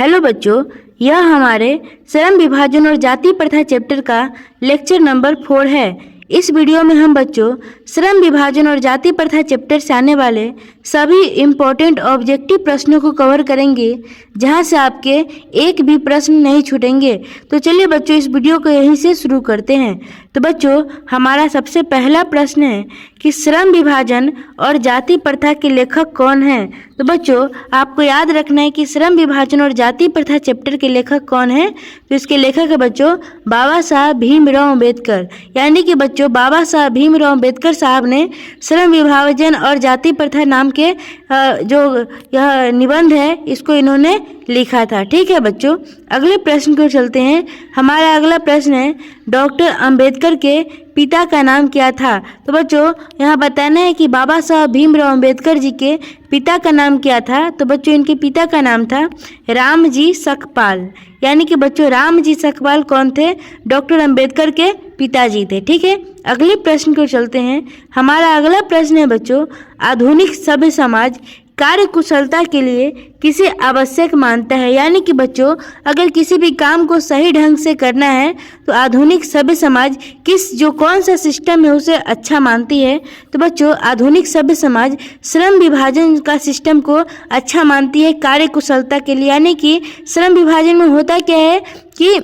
Hello बच्चों, यह हमारे श्रम विभाजन और जाति प्रथा चैप्टर का लेक्चर नंबर 4 है। इस वीडियो में हम बच्चों श्रम विभाजन और जाति प्रथा चैप्टर से आने वाले सभी इम्पोर्टेंट ऑब्जेक्टिव प्रश्नों को कवर करेंगे, जहां से आपके एक भी प्रश्न नहीं छूटेंगे। तो चलिए बच्चों, इस वीडियो को यहीं से शुरू करते हैं। तो बच्चों, हमारा सबसे पहला प्रश्न है कि श्रम विभाजन और जाति प्रथा के लेखक कौन हैं। तो बच्चों, आपको याद रखना है कि श्रम विभाजन और जाति प्रथा चैप्टर के लेखक कौन है। तो इसके लेखक है बच्चों बाबा साहब भीमराव अम्बेडकर। यानी कि बच्चों बाबा साहब भीमराव अम्बेडकर साहब ने श्रम विभाजन और जाति प्रथा नाम के जो यह निबंध है इसको इन्होंने लिखा था। ठीक है बच्चों, अगले प्रश्न को चलते हैं। हमारा अगला प्रश्न है डॉक्टर अंबेडकर के पिता का नाम क्या था। तो बच्चों यहाँ बताना है कि बाबा साहब भीमराव अम्बेडकर जी के पिता का नाम क्या था। तो बच्चों इनके पिता का नाम था रामजी सखपाल। यानी कि बच्चों रामजी सखपाल कौन थे? डॉक्टर अंबेडकर के पिताजी थे। ठीक है, अगले प्रश्न को चलते हैं। हमारा अगला प्रश्न है बच्चों आधुनिक सभ्य समाज कार्य कुशलता के लिए किसे आवश्यक मानता है। यानी कि बच्चों अगर किसी भी काम को सही ढंग से करना है तो आधुनिक सभ्य समाज कौन सा सिस्टम है उसे अच्छा मानती है। तो बच्चों आधुनिक सभ्य समाज श्रम विभाजन का सिस्टम को अच्छा मानती है कार्य कुशलता के लिए। यानी कि श्रम विभाजन में होता क्या है कि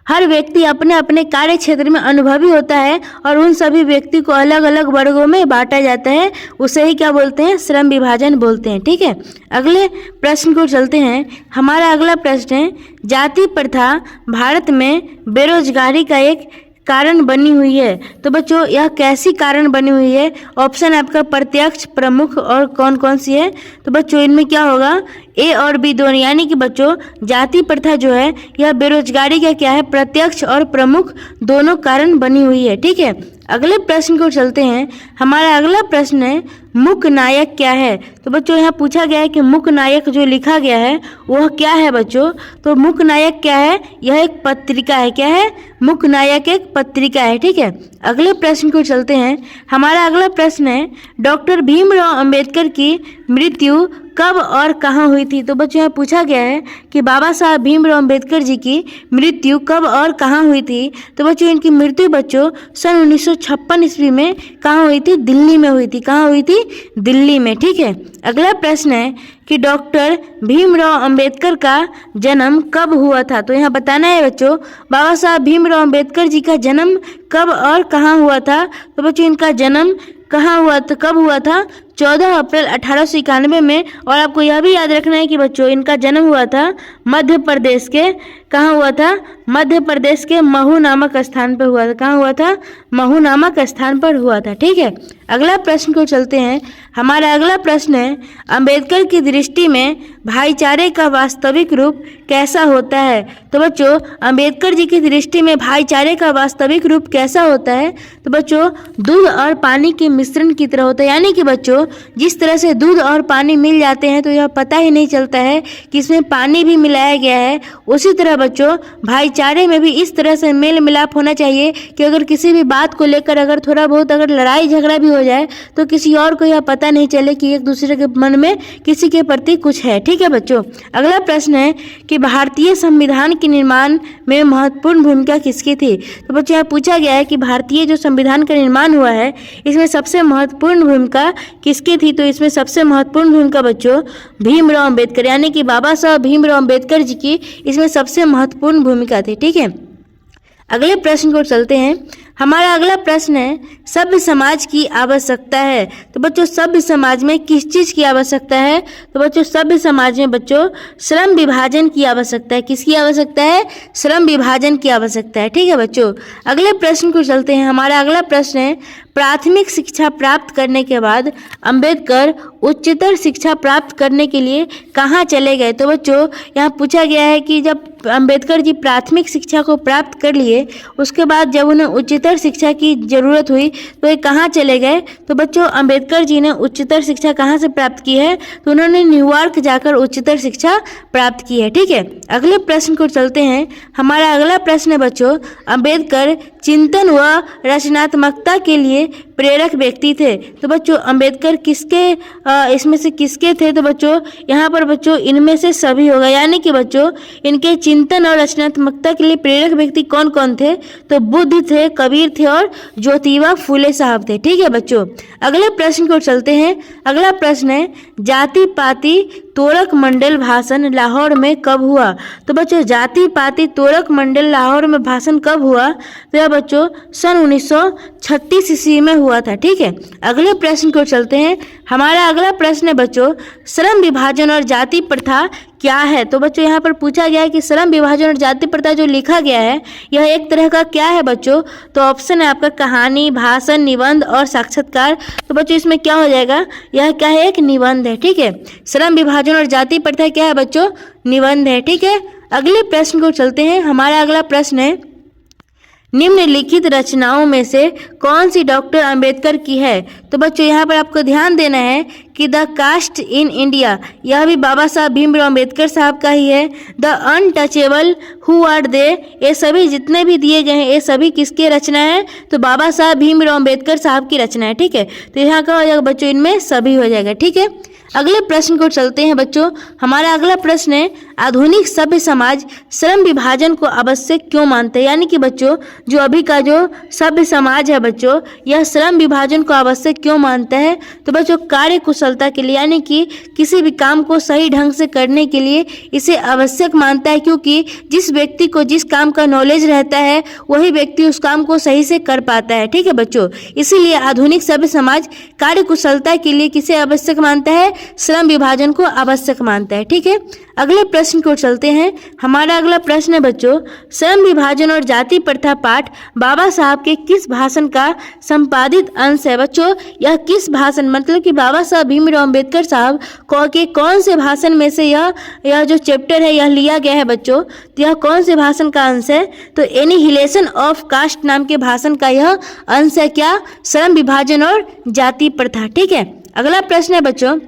हर व्यक्ति अपने अपने कार्य क्षेत्र में अनुभवी होता है और उन सभी व्यक्ति को अलग अलग वर्गों में बांटा जाता है। उसे ही क्या बोलते हैं? श्रम विभाजन बोलते हैं। ठीक है, अगले प्रश्न को चलते हैं। हमारा अगला प्रश्न है जाति प्रथा भारत में बेरोजगारी का एक कारण बनी हुई है। तो बच्चों यह कैसी कारण बनी हुई है? ऑप्शन आपका प्रत्यक्ष, प्रमुख और कौन कौन सी है। तो बच्चों इनमें क्या होगा? ए और बी दोनों। यानी कि बच्चों जाति प्रथा जो है यह बेरोजगारी का क्या है? प्रत्यक्ष और प्रमुख दोनों कारण बनी हुई है। ठीक है, अगले प्रश्न को चलते हैं। हमारा अगला प्रश्न है मुख्य नायक क्या है। तो बच्चों यहाँ पूछा गया है कि मुख्य नायक जो लिखा गया है वह क्या है बच्चों। तो मुख्य नायक क्या है? यह एक पत्रिका है। क्या है? मुख्य नायक एक पत्रिका है। ठीक है, अगले प्रश्न को चलते हैं। हमारा अगला प्रश्न है डॉक्टर भीमराव अम्बेडकर की मृत्यु कब और कहाँ हुई थी। तो बच्चों यहाँ पूछा गया है कि बाबा साहब भीमराव अम्बेडकर जी की मृत्यु कब और कहाँ हुई थी। तो बच्चों इनकी मृत्यु बच्चों सन 1956 ईस्वी में कहाँ हुई थी? दिल्ली में हुई थी। कहाँ हुई थी? दिल्ली में। ठीक है, अगला प्रश्न है कि डॉक्टर भीमराव अम्बेडकर का जन्म कब हुआ था। तो यहाँ बताना है बच्चों बाबा साहब भीमराव अम्बेडकर जी का जन्म कब और कहाँ हुआ था। तो बच्चों इनका जन्म कहाँ हुआ था, कब हुआ था? 14 अप्रैल 1891 में। और आपको यह भी याद रखना है कि बच्चों इनका जन्म हुआ था मध्य प्रदेश के, कहाँ हुआ था? मध्य प्रदेश के महू नामक स्थान पर हुआ था। कहाँ हुआ था? महू नामक स्थान पर हुआ था। ठीक है, अगला प्रश्न को चलते हैं। हमारा अगला प्रश्न है अंबेडकर की दृष्टि में भाईचारे का वास्तविक रूप कैसा होता है। तो बच्चों अंबेडकर जी की दृष्टि में भाईचारे का वास्तविक रूप कैसा होता है। तो बच्चों दूध और पानी के मिश्रण की तरह होता है। यानी कि बच्चों जिस तरह से दूध और पानी मिल जाते हैं तो यह पता ही नहीं चलता है कि इसमें पानी भी मिलाया गया है, उसी तरह बच्चों भाईचारे में भी इस तरह से मेल मिलाप होना चाहिए कि अगर किसी भी बात को लेकर अगर थोड़ा बहुत अगर लड़ाई झगड़ा भी हो जाए तो किसी और को यह पता नहीं चले कि एक दूसरे के मन में किसी के प्रति कुछ है। ठीक है बच्चों, अगला प्रश्न है कि भारतीय संविधान के निर्माण में महत्वपूर्ण भूमिका किसकी थी। तो बच्चों यहाँ पूछा गया है कि भारतीय जो संविधान का निर्माण हुआ है इसमें सबसे महत्वपूर्ण भूमिका किसकी थी। तो इसमें सबसे महत्वपूर्ण भूमिका बच्चों भीमराव अम्बेडकर यानी कि बाबा साहब भीमराव अम्बेडकर जी की इसमें सबसे महत्वपूर्ण भूमिका थी। ठीक है, अगले प्रश्न को चलते हैं। हमारा अगला प्रश्न है सभ्य समाज की आवश्यकता है। तो बच्चों सभ्य समाज में किस चीज की आवश्यकता है। तो बच्चों सभ्य समाज में बच्चों श्रम विभाजन की आवश्यकता है। किसकी आवश्यकता है? श्रम विभाजन की आवश्यकता है। ठीक है बच्चों, अगले प्रश्न को चलते हैं। हमारा अगला प्रश्न है प्राथमिक शिक्षा प्राप्त करने के बाद अंबेडकर उच्चतर शिक्षा प्राप्त करने के लिए कहाँ चले गए। तो बच्चों यहाँ पूछा गया है कि जब अंबेडकर जी प्राथमिक शिक्षा को प्राप्त कर लिए उसके बाद जब उन्हें उच्चतर शिक्षा की जरूरत हुई तो ये कहाँ चले गए। तो बच्चों अंबेडकर जी ने उच्चतर शिक्षा कहाँ से प्राप्त की है। तो उन्होंने न्यूयॉर्क जाकर उच्चतर शिक्षा प्राप्त की है। ठीक है, अगले प्रश्न को चलते हैं। हमारा अगला प्रश्न है बच्चों अंबेडकर चिंतन व रचनात्मकता के लिए प्रेरक व्यक्ति थे। तो बच्चों अंबेडकर किसके इसमें से किसके थे? तो बच्चों यहाँ पर बच्चों इनमें से सभी होगा, यानी कि बच्चों इनके चिंतन और रचनात्मकता के लिए प्रेरक व्यक्ति कौन कौन थे? तो बुद्ध थे, कबीर थे और ज्योतिबा फुले साहब थे। ठीक है बच्चों, अगले प्रश्न को चलते हैं। अगला प्रश्न है जाति पाति तोरक मंडल भाषण लाहौर में कब हुआ? तो बच्चों जाति पाति तोरक मंडल लाहौर में भाषण कब हुआ? तो यह बच्चों सन 1936 ईस्वी में हुआ था। ठीक है, अगले प्रश्न को चलते हैं। हमारा अगला प्रश्न है बच्चों श्रम विभाजन और जाति प्रथा क्या है? तो बच्चों यहाँ पर पूछा गया है कि श्रम विभाजन और जाति प्रथा जो लिखा गया है यह एक तरह का क्या है बच्चों? तो ऑप्शन है आपका कहानी, भाषण, निबंध और साक्षात्कार। तो बच्चों इसमें क्या हो जाएगा? यह क्या है? एक निबंध है। ठीक है, श्रम विभाजन और जाति प्रथा क्या है बच्चों? निबंध है। ठीक है, अगले प्रश्न को चलते हैं। हमारा अगला प्रश्न है निम्नलिखित रचनाओं में से कौन सी डॉक्टर अंबेडकर की है? तो बच्चों यहाँ पर आपको ध्यान देना है कि द कास्ट इन इंडिया यह भी बाबा साहब भीमराव अंबेडकर साहब का ही है। The untouchable who are they ये सभी जितने भी दिए गए हैं ये सभी किसके रचना है? तो बाबा साहब भीमराव अंबेडकर साहब की रचना है। ठीक है, तो यहाँ का हो जाएगा बच्चों इनमें सभी हो जाएगा। ठीक है, अगले प्रश्न को चलते हैं बच्चों। हमारा अगला प्रश्न है आधुनिक सभ्य समाज श्रम विभाजन को आवश्यक क्यों मानते हैं? यानी कि बच्चों जो अभी का जो सभ्य समाज है बच्चों यह श्रम विभाजन को आवश्यक क्यों मानता है? तो बच्चों कार्य कुशलता के लिए, यानी कि किसी भी काम को सही ढंग से करने के लिए इसे आवश्यक मानता है, क्योंकि जिस व्यक्ति को जिस काम का नॉलेज रहता है वही व्यक्ति उस काम को सही से कर पाता है। ठीक है बच्चों, इसीलिए आधुनिक सभ्य समाज कार्य कुशलता के लिए किसे आवश्यक मानता है? श्रम विभाजन को आवश्यक मानता है। ठीक है, अगले प्रश्न को चलते हैं। हमारा अगला प्रश्न है बच्चों श्रम विभाजन और जाति प्रथा पाठ बाबा साहब के किस भाषण का संपादित अंश है? बच्चों यह किस भाषण मतलब कि बाबा साहब भीमराव अंबेडकर साहब के कौन से भाषण में से यह जो चैप्टर है यह लिया गया है बच्चों? तो यह कौन से भाषण का अंश है? तो एनिहिलेशन ऑफ कास्ट नाम के भाषण का यह अंश है। क्या? श्रम विभाजन और जाति प्रथा। ठीक है, अगला प्रश्न है बच्चों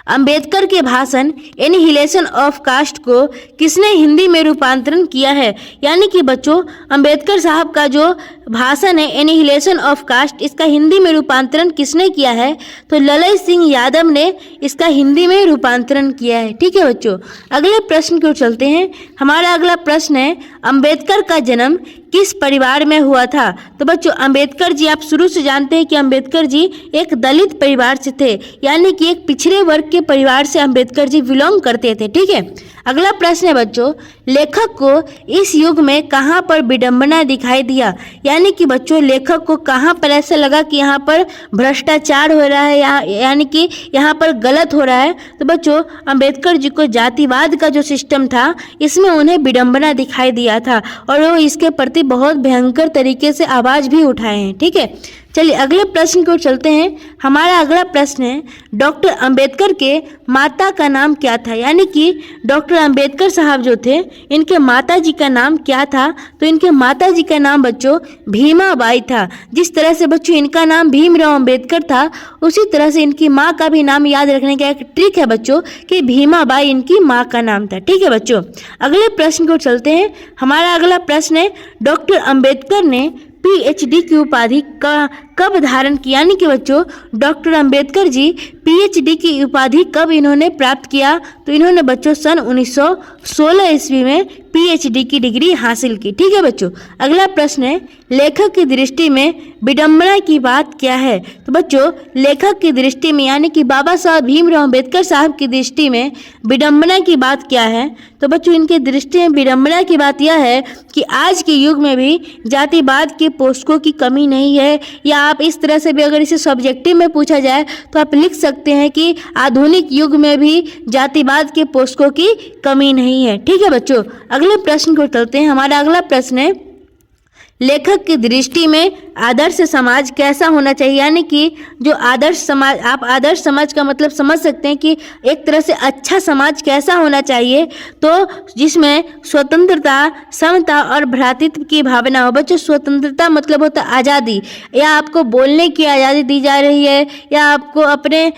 अंबेडकर के भाषण एनिहिलेशन ऑफ कास्ट को किसने हिंदी में रूपांतरण किया है? यानी कि बच्चों अंबेडकर साहब का जो भाषण है एनिहिलेशन ऑफ कास्ट इसका हिंदी में रूपांतरण किसने किया है? तो ललय सिंह यादव ने इसका हिंदी में रूपांतरण किया है। ठीक है बच्चों, अगले प्रश्न को चलते हैं। हमारा अगला प्रश्न है अंबेडकर का जन्म किस परिवार में हुआ था? तो बच्चों अंबेडकर जी आप शुरू से जानते हैं कि अंबेडकर जी एक दलित परिवार से थे, यानी कि एक पिछड़े वर्ग के परिवार से अंबेडकर जी बिलोंग करते थे। ठीक है, अगला प्रश्न है बच्चों लेखक को इस युग में कहाँ पर विडंबना दिखाई दिया? यानी कि बच्चों लेखक को कहाँ पर ऐसा लगा कि यहाँ पर भ्रष्टाचार हो रहा है यानी कि यहाँ पर गलत हो रहा है? तो बच्चों अंबेडकर जी को जातिवाद का जो सिस्टम था इसमें उन्हें विडंबना दिखाई दिया था और वो इसके प्रति बहुत भयंकर तरीके से आवाज़ भी उठाए हैं। ठीक है, चलिए अगले प्रश्न को चलते हैं। हमारा अगला प्रश्न है डॉक्टर अंबेडकर के माता का नाम क्या था? यानी कि डॉक्टर अंबेडकर साहब जो थे इनके माता जी का नाम क्या था? तो इनके माता जी का नाम बच्चों भीमाबाई था। जिस तरह से बच्चों इनका नाम भीमराव अंबेडकर था उसी तरह से इनकी माँ का भी नाम याद रखने का एक ट्रिक है बच्चों कि भीमाबाई इनकी माँ का नाम था। ठीक है बच्चों, अगले प्रश्न को चलते हैं। हमारा अगला प्रश्न है डॉक्टर अंबेडकर ने पीएचडी की उपाधि कब धारण की? यानी कि बच्चों डॉक्टर अंबेडकर जी पीएचडी की उपाधि कब इन्होंने प्राप्त किया? तो इन्होंने बच्चों सन 1916 ईस्वी में पीएचडी की डिग्री हासिल की। ठीक है बच्चों, अगला प्रश्न है लेखक की दृष्टि में विडंबना की बात क्या है? तो बच्चों लेखक की दृष्टि में यानी कि बाबा साहब भीमराव अंबेडकर साहब की दृष्टि में विडंबना की बात क्या है? तो बच्चों इनके दृष्टि में विडंबना की बात यह है कि आज के युग में भी जातिवाद के पोस्टकों की कमी नहीं है, या आप इस तरह से भी अगर इसे सब्जेक्टिव में पूछा जाए तो आप लिख सकते हैं कि आधुनिक युग में भी जातिवाद के पोस्टकों की कमी नहीं है। ठीक है बच्चों, अगले प्रश्न को चलते हैं। हमारा अगला प्रश्न है लेखक की दृष्टि में आदर्श समाज कैसा होना चाहिए? यानी कि जो आदर्श समाज, आप आदर्श समाज का मतलब समझ सकते हैं कि एक तरह से अच्छा समाज कैसा होना चाहिए, तो जिसमें स्वतंत्रता, समता और भ्रातृत्व की भावना हो। बच्चों स्वतंत्रता मतलब होता है आज़ादी, या आपको बोलने की आज़ादी दी जा रही है, या आपको अपने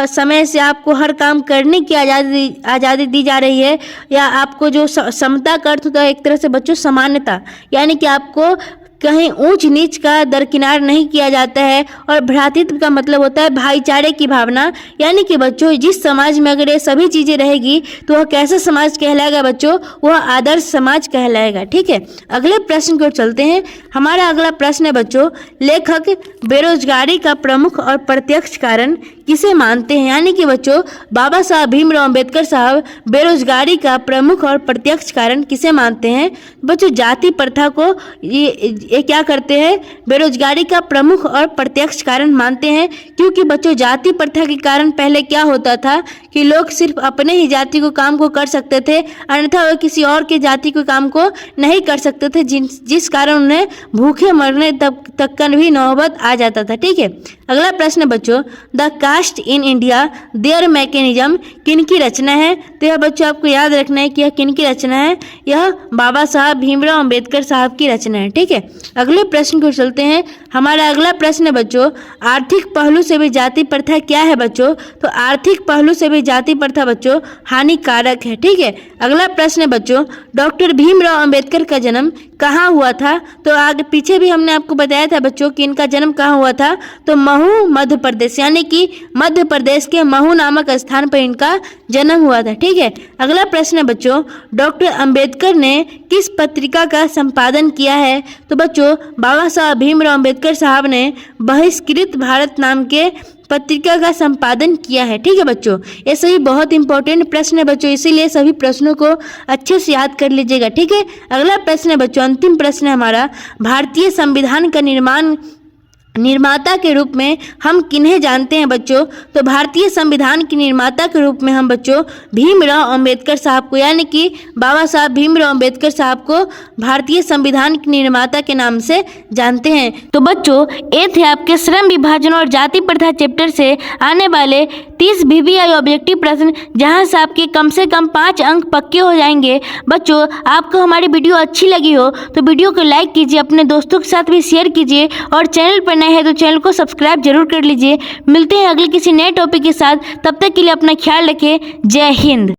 समय से आपको हर काम करने की आज़ादी दी जा रही है, या आपको जो समता का अर्थ होता है एक तरह से बच्चों समानता, यानी कि आपको कहीं ऊंच नीच का दरकिनार नहीं किया जाता है। और भ्रातृत्व का मतलब होता है भाईचारे की भावना। यानी कि बच्चों जिस समाज में अगर ये सभी चीज़ें रहेगी तो वह कैसा समाज कहलाएगा बच्चों? वह आदर्श समाज कहलाएगा। ठीक है, अगले प्रश्न को चलते हैं। हमारा अगला प्रश्न है बच्चों, लेखक बेरोजगारी का प्रमुख और प्रत्यक्ष कारण किसे मानते हैं? यानी कि बच्चों बाबा साहब भीमराव अंबेडकर साहब बेरोजगारी का प्रमुख और प्रत्यक्ष कारण किसे मानते हैं? बच्चों जाति प्रथा को ये क्या करते हैं? बेरोजगारी का प्रमुख और प्रत्यक्ष कारण मानते हैं। क्योंकि बच्चों जाति प्रथा के कारण पहले क्या होता था कि लोग सिर्फ अपने ही जाति को काम को कर सकते थे, अन्यथा वे किसी और के जाति को काम को नहीं कर सकते थे, जिस कारण उन्हें भूखे मरने तक का भी नौबत आ जाता था। ठीक है, अगला प्रश्न बच्चों, the caste in India their mechanism किनकी रचना है? तो यह बच्चों आपको याद रखना है कि यह किनकी रचना है? यह बाबा साहब भीमराव अंबेडकर साहब की रचना है। ठीक है, अगले प्रश्न को चलते हैं। हमारा अगला प्रश्न है बच्चों, आर्थिक पहलू से भी जाति प्रथा क्या है बच्चों? तो आर्थिक पहलू से भी जाति प्रथा बच्चों हानिकारक है। ठीक है, अगला प्रश्न है बच्चों, डॉक्टर भीमराव अंबेडकर का जन्म कहाँ हुआ था? तो आगे पीछे भी हमने आपको बताया था बच्चों कि इनका जन्म कहाँ हुआ था। तो महू मध्य प्रदेश, यानी कि मध्य प्रदेश के महू नामक स्थान पर इनका जन्म हुआ था। ठीक है, अगला प्रश्न है बच्चों, डॉक्टर अंबेडकर ने किस पत्रिका का संपादन किया है? तो बच्चों बाबा साहब भीमराव अंबेडकर साहब ने बहिष्कृत भारत नाम के पत्रिका का संपादन किया है। ठीक है बच्चों, ये सभी बहुत इंपॉर्टेंट प्रश्न है बच्चों, इसीलिए सभी प्रश्नों को अच्छे से याद कर लीजिएगा। ठीक है, अगला प्रश्न है बच्चों, अंतिम प्रश्न है हमारा, भारतीय संविधान का निर्माता के रूप में हम किन्हें जानते हैं बच्चों? तो भारतीय संविधान के निर्माता के रूप में हम बच्चों भीमराव अंबेडकर साहब को, यानी कि बाबा साहब भीमराव अंबेडकर साहब को भारतीय संविधान के निर्माता के नाम से जानते हैं। तो बच्चों ये थे आपके श्रम विभाजन और जाति प्रथा चैप्टर से आने वाले 30 VVI ऑब्जेक्टिव प्रश्न, जहां से आपके कम से कम 5 अंक पक्के हो जाएंगे। बच्चों आपको हमारी वीडियो अच्छी लगी हो तो वीडियो को लाइक कीजिए, अपने दोस्तों के साथ भी शेयर कीजिए, और चैनल पर नए हैं तो चैनल को सब्सक्राइब जरूर कर लीजिए। मिलते हैं अगले किसी नए टॉपिक के साथ, तब तक के लिए अपना ख्याल रखें। जय हिंद।